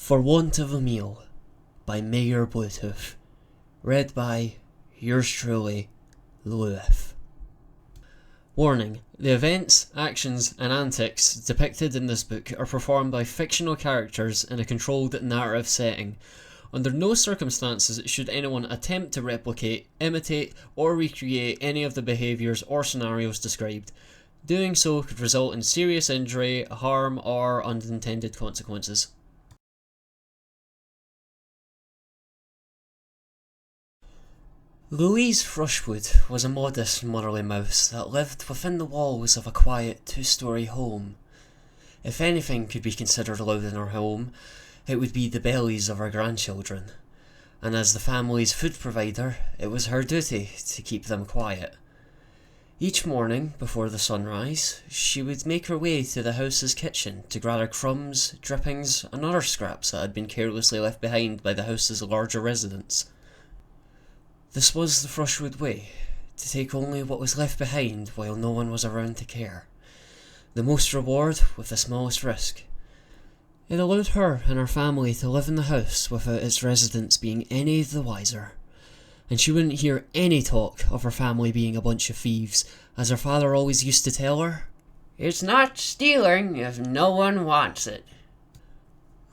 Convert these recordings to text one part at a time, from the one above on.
For Want of a Meal by MagerBlutooth. Read by yours truly, Luath. Warning: the events, actions, and antics depicted in this book are performed by fictional characters in a controlled narrative setting. Under no circumstances should anyone attempt to replicate, imitate, or recreate any of the behaviours or scenarios described. Doing so could result in serious injury, harm, or unintended consequences. Louise Thrushwood was a modest motherly mouse that lived within the walls of a quiet two-storey home. If anything could be considered loud in her home, it would be the bellies of her grandchildren, and as the family's food provider, it was her duty to keep them quiet. Each morning, before the sunrise, she would make her way to the house's kitchen to gather crumbs, drippings, and other scraps that had been carelessly left behind by the house's larger residents. This was the Thrushwood way, to take only what was left behind while no one was around to care. The most reward with the smallest risk. It allowed her and her family to live in the house without its residents being any the wiser. And she wouldn't hear any talk of her family being a bunch of thieves, as her father always used to tell her, "It's not stealing if no one wants it."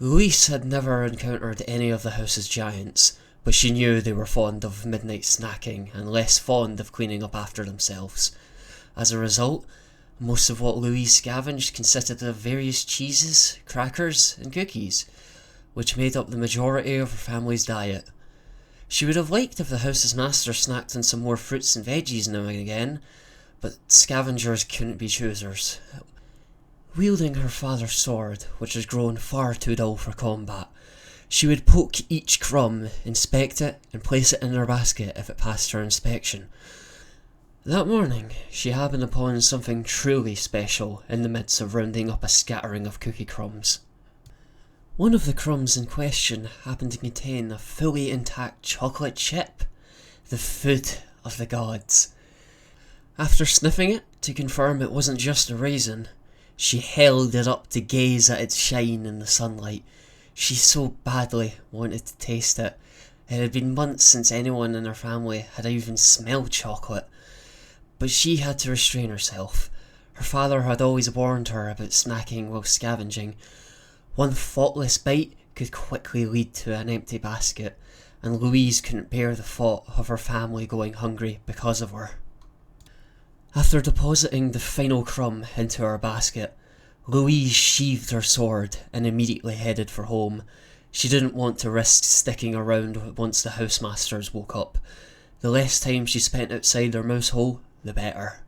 Louise had never encountered any of the house's giants, but she knew they were fond of midnight snacking and less fond of cleaning up after themselves. As a result, most of what Louise scavenged consisted of various cheeses, crackers, and cookies, which made up the majority of her family's diet. She would have liked if the house's master snacked on some more fruits and veggies now and again, but scavengers couldn't be choosers. Wielding her father's sword, which had grown far too dull for combat, she would poke each crumb, inspect it, and place it in her basket if it passed her inspection. That morning, she happened upon something truly special in the midst of rounding up a scattering of cookie crumbs. One of the crumbs in question happened to contain a fully intact chocolate chip, the food of the gods. After sniffing it to confirm it wasn't just a raisin, she held it up to gaze at its shine in the sunlight. She so badly wanted to taste it. It had been months since anyone in her family had even smelled chocolate. But she had to restrain herself. Her father had always warned her about snacking while scavenging. One thoughtless bite could quickly lead to an empty basket, and Louise couldn't bear the thought of her family going hungry because of her. After depositing the final crumb into her basket, Louise sheathed her sword and immediately headed for home. She didn't want to risk sticking around once the housemasters woke up. The less time she spent outside their mouse hole, the better.